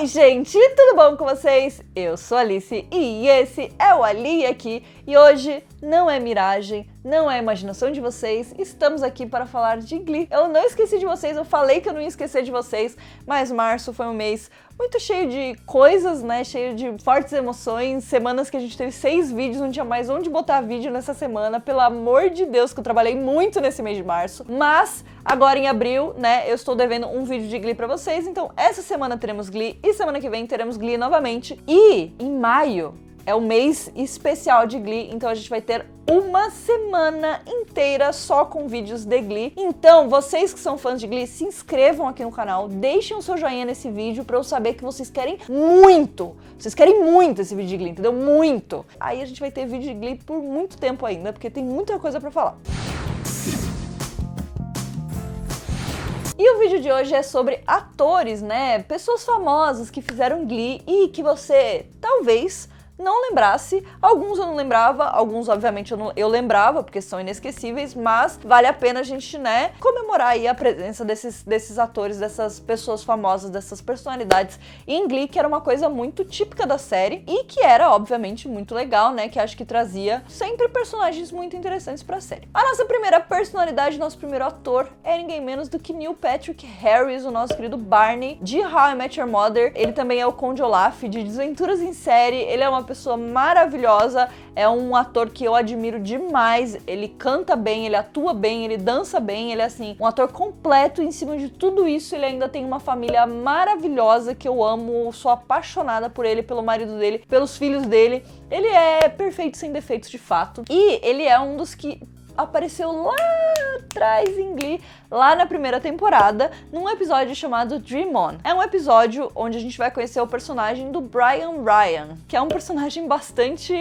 Oi gente, tudo bom com vocês? Eu sou a Alice e esse é o Ali aqui e hoje não é miragem, não é imaginação de vocês, estamos aqui para falar de Glee. Eu não esqueci de vocês, eu falei que eu não ia esquecer de vocês, mas março foi um mês muito cheio de coisas, né, cheio de fortes emoções, semanas que a gente teve 6 vídeos, não tinha mais onde botar vídeo nessa semana, pelo amor de Deus que eu trabalhei muito nesse mês de março, mas agora em abril, né, eu estou devendo um vídeo de Glee pra vocês, então essa semana teremos Glee e semana que vem teremos Glee novamente. E em maio é o mês especial de Glee, então a gente vai ter uma semana inteira só com vídeos de Glee. Então, vocês que são fãs de Glee, se inscrevam aqui no canal, deixem o seu joinha nesse vídeo pra eu saber que vocês querem muito esse vídeo de Glee, entendeu? Muito! Aí a gente vai ter vídeo de Glee por muito tempo ainda, porque tem muita coisa pra falar. E o vídeo de hoje é sobre atores, né? Pessoas famosas que fizeram Glee e que você talvez não lembrasse. Alguns eu não lembrava, alguns obviamente eu lembrava, porque são inesquecíveis, mas vale a pena a gente, né, comemorar aí a presença desses atores, dessas pessoas famosas, dessas personalidades em Glee, que era uma coisa muito típica da série e que era, obviamente, muito legal, né, que acho que trazia sempre personagens muito interessantes pra série. A nossa primeira personalidade, nosso primeiro ator é ninguém menos do que Neil Patrick Harris, o nosso querido Barney de How I Met Your Mother. Ele também é o Conde Olaf de Desventuras em Série, ele é uma pessoa maravilhosa, é um ator que eu admiro demais, ele canta bem, ele atua bem, ele dança bem, ele é assim, um ator completo. Em cima de tudo isso, ele ainda tem uma família maravilhosa que eu amo, sou apaixonada por ele, pelo marido dele, pelos filhos dele. Ele é perfeito sem defeitos de fato, e ele é um dos que apareceu lá atrás em Glee, lá na primeira temporada, num episódio chamado Dream On. É um episódio onde a gente vai conhecer o personagem do Brian Ryan, que é um personagem bastante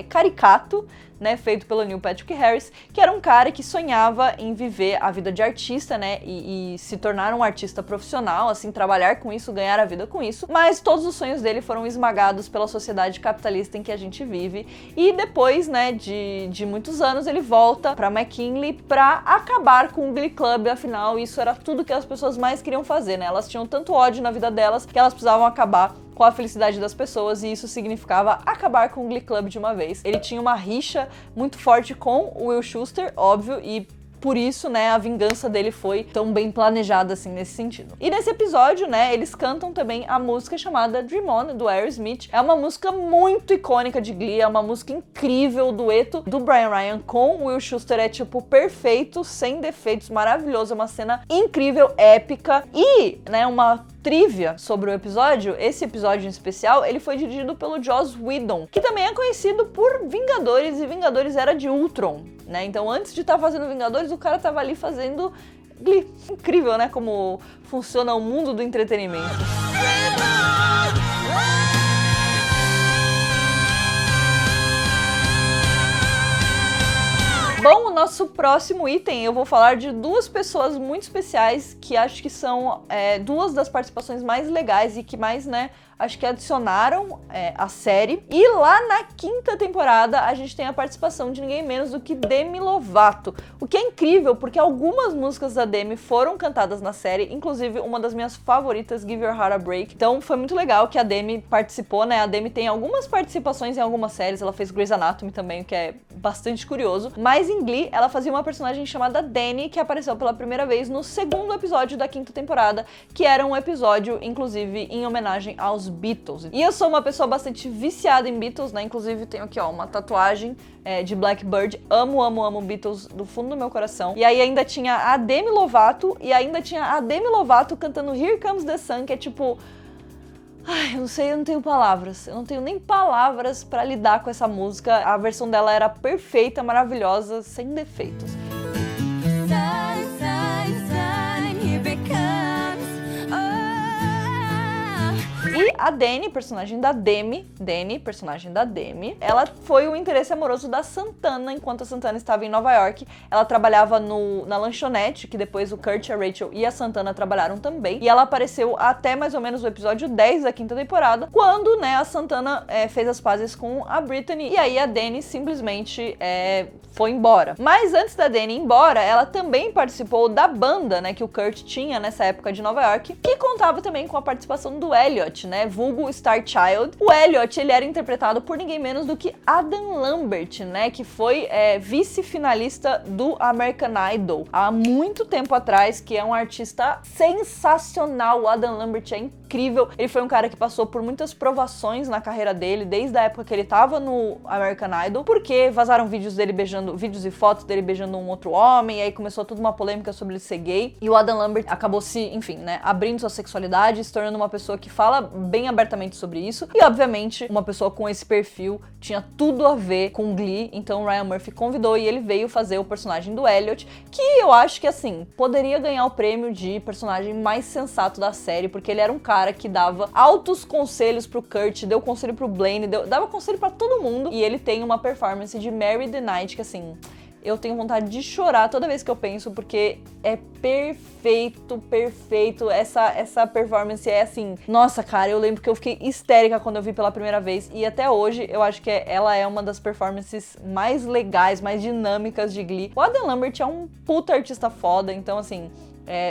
caricato, né, feito pelo Neil Patrick Harris, que era um cara que sonhava em viver a vida de artista, né, e se tornar um artista profissional, assim, trabalhar com isso, ganhar a vida com isso, mas todos os sonhos dele foram esmagados pela sociedade capitalista em que a gente vive, e depois, né, de muitos anos, ele volta pra McKinley pra acabar com o Glee Club. Afinal, isso era tudo que as pessoas mais queriam fazer, né, elas tinham tanto ódio na vida delas que elas precisavam acabar com a felicidade das pessoas, e isso significava acabar com o Glee Club de uma vez. Ele tinha uma rixa muito forte com o Will Schuester, óbvio, e por isso, né, a vingança dele foi tão bem planejada assim nesse sentido. E nesse episódio, né, eles cantam também a música chamada Dream On, do Aerosmith. É uma música muito icônica de Glee, é uma música incrível. O dueto do Brian Ryan com o Will Schuester é tipo perfeito, sem defeitos, maravilhoso, é uma cena incrível, épica. E, né, uma trivia sobre o episódio, esse episódio em especial, ele foi dirigido pelo Joss Whedon, que também é conhecido por Vingadores, e Vingadores era de Ultron, né? Então antes de estar fazendo Vingadores, o cara tava ali fazendo Glee. Incrível, né? Como funciona o mundo do entretenimento. Bom, o nosso próximo item, eu vou falar de duas pessoas muito especiais que acho que são duas das participações mais legais e que mais, né, acho que adicionaram a série. E lá na 5ª temporada a gente tem a participação de ninguém menos do que Demi Lovato, o que é incrível porque algumas músicas da Demi foram cantadas na série, inclusive uma das minhas favoritas, Give Your Heart a Break. Então foi muito legal que a Demi participou, né? A Demi tem algumas participações em algumas séries, ela fez Grey's Anatomy também, o que é bastante curioso, mas em Glee ela fazia uma personagem chamada Danny, que apareceu pela primeira vez no 2º episódio da 5ª temporada, que era um episódio, inclusive, em homenagem aos Beatles. E eu sou uma pessoa bastante viciada em Beatles, né? Inclusive tenho aqui, ó, uma tatuagem de Blackbird. Amo, amo, amo Beatles do fundo do meu coração. E aí ainda tinha a Demi Lovato, e ainda tinha a Demi Lovato cantando Here Comes the Sun, que é tipo... Ai, eu não sei, eu não tenho palavras. Eu não tenho nem palavras pra lidar com essa música. A versão dela era perfeita, maravilhosa, sem defeitos. E E a Dani, personagem da Demi, ela foi o interesse amoroso da Santana enquanto a Santana estava em Nova York. Ela trabalhava na lanchonete, que depois o Kurt, a Rachel e a Santana trabalharam também. E ela apareceu até mais ou menos o episódio 10 da 5ª temporada, quando, né, a Santana fez as pazes com a Brittany, e aí a Dani simplesmente foi embora. Mas antes da Dani ir embora, ela também participou da banda, né, que o Kurt tinha nessa época de Nova York, que contava também com a participação do Elliot, né, vulgo Star Child. O Elliot, ele era interpretado por ninguém menos do que Adam Lambert, né, que foi vice-finalista do American Idol há muito tempo atrás, que é um artista sensacional. O Adam Lambert é incrível. Ele foi um cara que passou por muitas provações na carreira dele, desde a época que ele tava no American Idol, porque vazaram vídeos e fotos dele beijando um outro homem, e aí começou toda uma polêmica sobre ele ser gay, e o Adam Lambert acabou abrindo sua sexualidade, se tornando uma pessoa que fala bem abertamente sobre isso, e obviamente uma pessoa com esse perfil tinha tudo a ver com Glee, então o Ryan Murphy convidou e ele veio fazer o personagem do Elliot, que eu acho que, assim, poderia ganhar o prêmio de personagem mais sensato da série, porque ele era um cara que dava altos conselhos pro Kurt, deu conselho pro Blaine, dava conselho pra todo mundo, e ele tem uma performance de Mary the Night que, assim, eu tenho vontade de chorar toda vez que eu penso, porque é perfeito. Essa performance é assim, nossa, cara, eu lembro que eu fiquei histérica quando eu vi pela primeira vez, e até hoje eu acho que ela é uma das performances mais legais, mais dinâmicas de Glee. O Adam Lambert é um puta artista foda, então assim,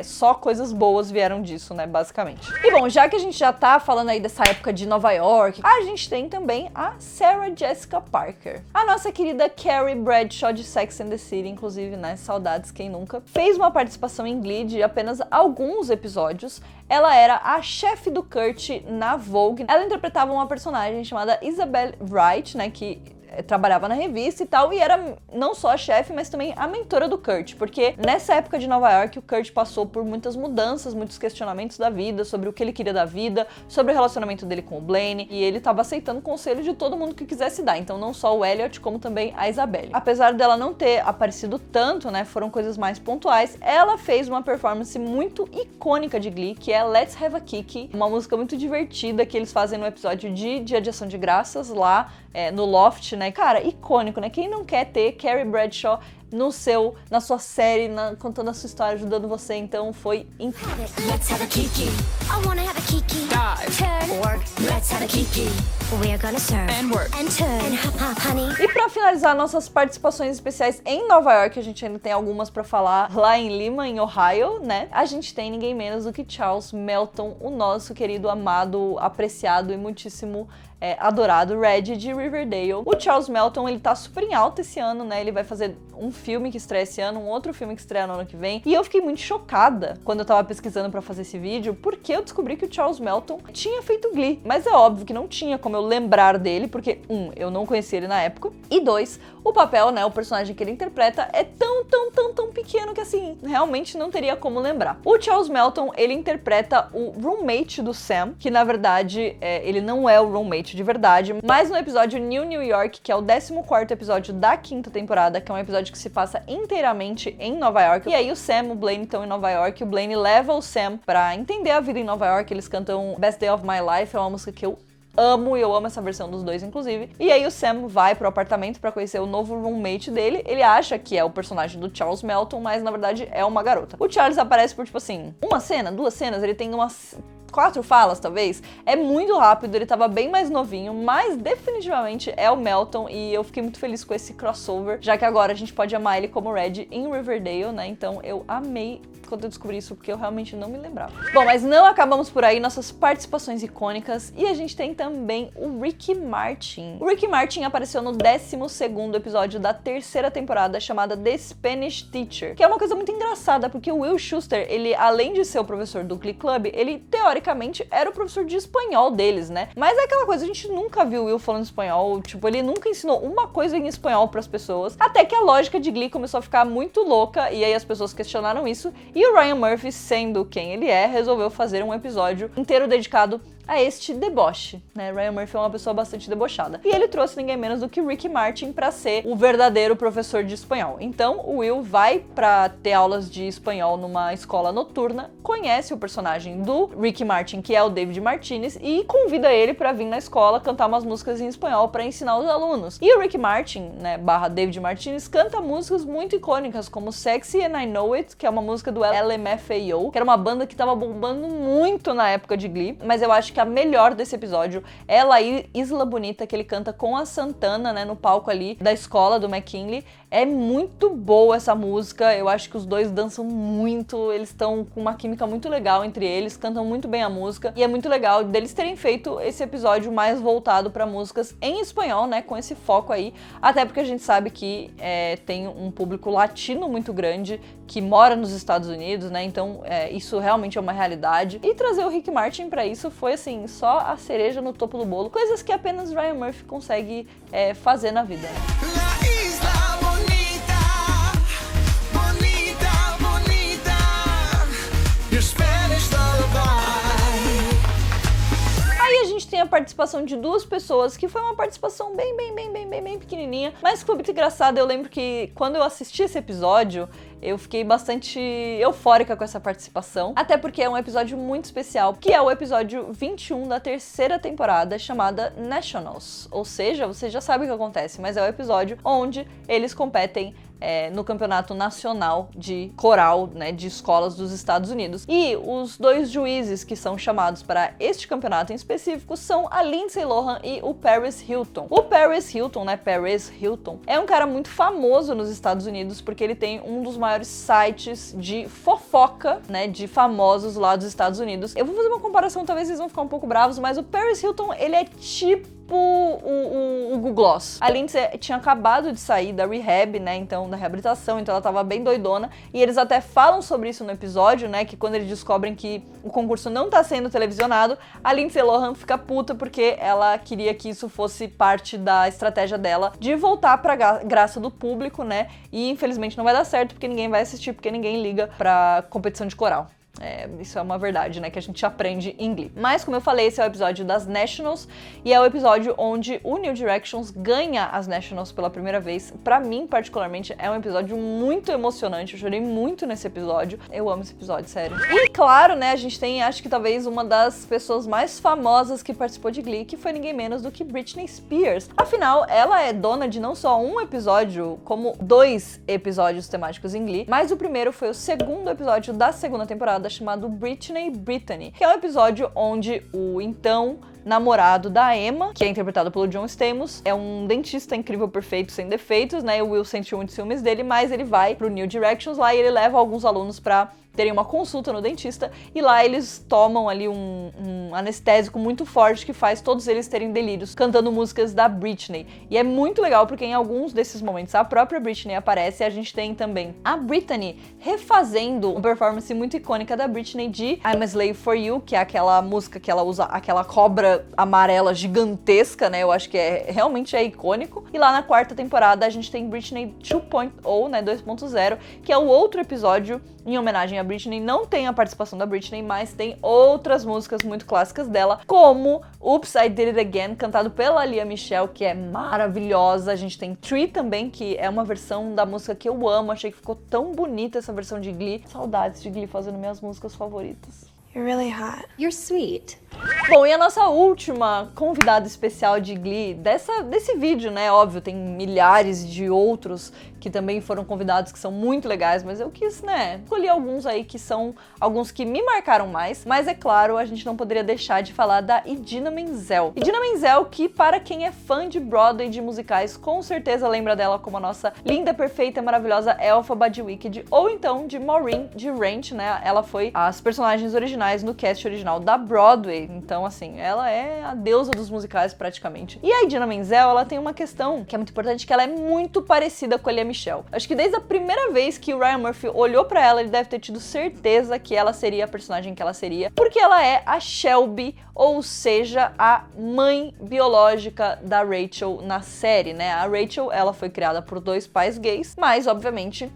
só coisas boas vieram disso, né, basicamente. E bom, já que a gente já tá falando aí dessa época de Nova York, a gente tem também a Sarah Jessica Parker. A nossa querida Carrie Bradshaw de Sex and the City, inclusive, né, saudades, quem nunca, fez uma participação em Glee de apenas alguns episódios. Ela era a chefe do Kurt na Vogue. Ela interpretava uma personagem chamada Isabel Wright, né, que trabalhava na revista e tal, e era não só a chefe, mas também a mentora do Kurt, porque nessa época de Nova York o Kurt passou por muitas mudanças, muitos questionamentos da vida, sobre o que ele queria da vida, sobre o relacionamento dele com o Blaine, e ele tava aceitando conselho de todo mundo que quisesse dar, então não só o Elliot, como também a Isabelle. Apesar dela não ter aparecido tanto, né, foram coisas mais pontuais, ela fez uma performance muito icônica de Glee, que é Let's Have a Kiki, uma música muito divertida que eles fazem no episódio de Dia de Ação de Graças, lá no Loft, né? Cara, icônico, né? Quem não quer ter Carrie Bradshaw na sua série, contando a sua história, ajudando você, então foi incrível. Let's have a kiki. I wanna have a kiki. Dive. Turn. Work. Let's have a kiki. We're gonna serve. And work. And turn. And honey. E pra finalizar nossas participações especiais em Nova York, a gente ainda tem algumas pra falar lá em Lima, em Ohio, né? A gente tem ninguém menos do que Charles Melton, o nosso querido, amado, apreciado e muitíssimo adorado Red de Riverdale. O Charles Melton, ele tá super em alta esse ano, né? Ele vai fazer um filme que estreia esse ano, um outro filme que estreia no ano que vem. E eu fiquei muito chocada quando eu tava pesquisando pra fazer esse vídeo, porque eu descobri que o Charles Melton tinha feito Glee. Mas é óbvio que não tinha como eu lembrar dele, porque, eu não conhecia ele na época, e 2, o papel, né, o personagem que ele interpreta é tão pequeno que, assim, realmente não teria como lembrar. O Charles Melton, ele interpreta o roommate do Sam, que na verdade, ele não é o roommate de verdade, mas no episódio New York, que é o 14º episódio da 5ª temporada, que é um episódio que se passa inteiramente em Nova York, e aí o Sam e o Blaine estão em Nova York, o Blaine leva o Sam pra entender a vida em Nova York, eles cantam Best Day of My Life, é uma música que eu amo, e eu amo essa versão dos dois, inclusive. E aí o Sam vai pro apartamento pra conhecer o novo roommate dele. Ele acha que é o personagem do Charles Melton, mas na verdade é uma garota. O Charles aparece por, tipo assim, uma cena, 2 cenas, ele tem umas 4 falas, talvez. É muito rápido, ele tava bem mais novinho, mas definitivamente é o Melton, e eu fiquei muito feliz com esse crossover, já que agora a gente pode amar ele como Red em Riverdale, né? Então eu amei quando eu descobri isso, porque eu realmente não me lembrava. Bom, mas não acabamos por aí nossas participações icônicas, e a gente tem também o Ricky Martin. O Ricky Martin apareceu no 12º episódio da 3ª temporada, chamada The Spanish Teacher, que é uma coisa muito engraçada, porque o Will Schuester, ele, além de ser o professor do Glee Club, ele, teoricamente, era o professor de espanhol deles, né? Mas é aquela coisa, a gente nunca viu o Will falando espanhol, tipo, ele nunca ensinou uma coisa em espanhol pras pessoas, até que a lógica de Glee começou a ficar muito louca, e aí as pessoas questionaram isso, E o Ryan Murphy, sendo quem ele é, resolveu fazer um episódio inteiro dedicado a este deboche, né? Ryan Murphy é uma pessoa bastante debochada. E ele trouxe ninguém menos do que Ricky Martin pra ser o verdadeiro professor de espanhol. Então, o Will vai pra ter aulas de espanhol numa escola noturna, conhece o personagem do Ricky Martin, que é o David Martinez, e convida ele pra vir na escola cantar umas músicas em espanhol pra ensinar os alunos. E o Ricky Martin, né, barra David Martinez, canta músicas muito icônicas, como Sexy and I Know It, que é uma música do LMFAO, que era uma banda que tava bombando muito na época de Glee, mas eu acho que a melhor desse episódio é La Isla Bonita, que ele canta com a Santana, né, no palco ali da escola do McKinley. É muito boa essa música, eu acho que os dois dançam muito, eles estão com uma química muito legal entre eles, cantam muito bem a música, e é muito legal deles terem feito esse episódio mais voltado para músicas em espanhol, né, com esse foco aí, até porque a gente sabe que tem um público latino muito grande que mora nos Estados Unidos, né, então isso realmente é uma realidade, e trazer o Rick Martin para isso foi, assim, só a cereja no topo do bolo, coisas que apenas Ryan Murphy consegue fazer na vida, né? Tem a participação de duas pessoas, que foi uma participação bem pequenininha, mas que foi muito engraçada. Eu lembro que quando eu assisti esse episódio, eu fiquei bastante eufórica com essa participação, até porque é um episódio muito especial, que é o episódio 21 da terceira temporada, chamada Nationals. Ou seja, você já sabe o que acontece, mas é o episódio onde eles competem no campeonato nacional de coral, né, de escolas dos Estados Unidos. E os dois juízes que são chamados para este campeonato em específico são a Lindsay Lohan e o Paris Hilton. O Paris Hilton, né, Paris Hilton, é um cara muito famoso nos Estados Unidos porque ele tem um dos maiores sites de fofoca, né, de famosos lá dos Estados Unidos. Eu vou fazer uma comparação, talvez vocês vão ficar um pouco bravos, mas o Paris Hilton, ele é tipo o Google Gloss. A Lindsay tinha acabado de sair da rehab, né, então da reabilitação, então ela tava bem doidona, e eles até falam sobre isso no episódio, né, que quando eles descobrem que o concurso não tá sendo televisionado, a Lindsay Lohan fica puta porque ela queria que isso fosse parte da estratégia dela de voltar pra graça do público, né, e infelizmente não vai dar certo porque ninguém vai assistir, porque ninguém liga pra competição de coral. Isso é uma verdade, né, que a gente aprende em Glee. Mas, como eu falei, esse é o episódio das Nationals, e é o episódio onde o New Directions ganha as Nationals pela primeira vez. Pra mim, particularmente, é um episódio muito emocionante, eu chorei muito nesse episódio. Eu amo esse episódio, sério. E, claro, né, a gente tem, acho que talvez uma das pessoas mais famosas que participou de Glee, que foi ninguém menos do que Britney Spears. Afinal, ela é dona de não só um episódio, como 2 episódios temáticos em Glee, mas o primeiro foi o segundo episódio da segunda temporada, chamado Britney Brittany, que é um episódio onde o então namorado da Emma, que é interpretado pelo John Stamos, é um dentista incrível, perfeito, sem defeitos, né? O Will sente muitos ciúmes dele, mas ele vai pro New Directions lá e ele leva alguns alunos pra terem uma consulta no dentista, e lá eles tomam ali um anestésico muito forte que faz todos eles terem delírios, cantando músicas da Britney. E é muito legal porque em alguns desses momentos a própria Britney aparece, e a gente tem também a Britney refazendo uma performance muito icônica da Britney de I'm a Slave for You, que é aquela música que ela usa aquela cobra amarela gigantesca, né? Eu acho que realmente é icônico. E lá na quarta temporada a gente tem Britney 2.0, né, 2.0, que é o outro episódio em homenagem a Britney. Não tem a participação da Britney, mas tem outras músicas muito clássicas dela, como Oops, I Did It Again, cantado pela Lea Michele, que é maravilhosa. A gente tem Tree também, que é uma versão da música que eu amo, achei que ficou tão bonita essa versão de Glee. Saudades de Glee fazendo minhas músicas favoritas. You're really hot. You're sweet. Bom, e a nossa última convidada especial de Glee desse vídeo, né? Óbvio, tem milhares de outros que também foram convidados que são muito legais, mas eu quis, né, escolhi alguns aí que são alguns que me marcaram mais. Mas é claro, a gente não poderia deixar de falar da Idina Menzel. Idina Menzel, que para quem é fã de Broadway e de musicais, com certeza lembra dela como a nossa linda, perfeita, maravilhosa Elphaba de Wicked, ou então de Maureen de Ranch, né? Ela foi as personagens originais no cast original da Broadway. Então, assim, ela é a deusa dos musicais praticamente. E a Idina Menzel, ela tem uma questão que é muito importante, que ela é muito parecida com a Lea Michele. Acho que desde a primeira vez que o Ryan Murphy olhou pra ela, ele deve ter tido certeza que ela seria a personagem que ela seria, porque ela é a Shelby, ou seja, a mãe biológica da Rachel na série, né? A Rachel, ela foi criada por 2 pais gays, mas, obviamente,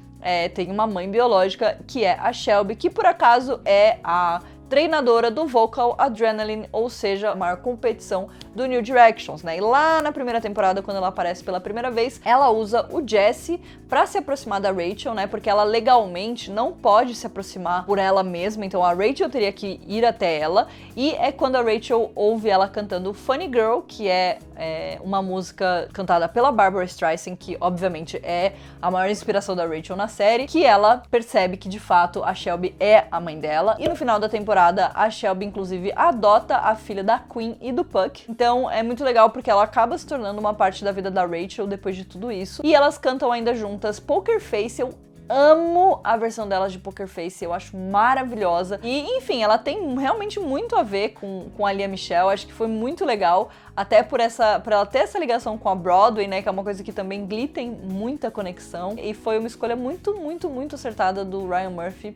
tem uma mãe biológica, que é a Shelby, que por acaso é a treinadora do Vocal Adrenaline, ou seja, a maior competição do New Directions, né? E lá na primeira temporada, quando ela aparece pela primeira vez, ela usa o Jesse pra se aproximar da Rachel, né? Porque ela legalmente não pode se aproximar por ela mesma, então a Rachel teria que ir até ela. E é quando a Rachel ouve ela cantando Funny Girl, que é uma música cantada pela Barbra Streisand, que obviamente é a maior inspiração da Rachel na série, que ela percebe que de fato a Shelby é a mãe dela. E no final da temporada, a Shelby inclusive adota a filha da Queen e do Puck. Então é muito legal porque ela acaba se tornando uma parte da vida da Rachel depois de tudo isso. E elas cantam ainda juntas Poker Face. Eu amo a versão delas de Poker Face, eu acho maravilhosa. E, enfim, ela tem realmente muito a ver com a Lea Michele. Acho que foi muito legal, até por ela ter essa ligação com a Broadway, né, que é uma coisa que também Glee tem muita conexão. E foi uma escolha muito, muito, muito acertada do Ryan Murphy,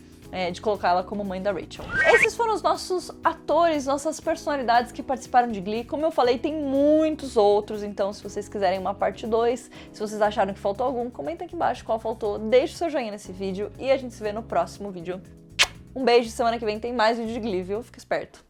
de colocá-la como mãe da Rachel. Esses foram os nossos atores, nossas personalidades que participaram de Glee. Como eu falei, tem muitos outros, então se vocês quiserem uma parte 2, se vocês acharam que faltou algum, comenta aqui embaixo qual faltou, deixa o seu joinha nesse vídeo e a gente se vê no próximo vídeo. Um beijo, semana que vem tem mais vídeo de Glee, viu? Fica esperto!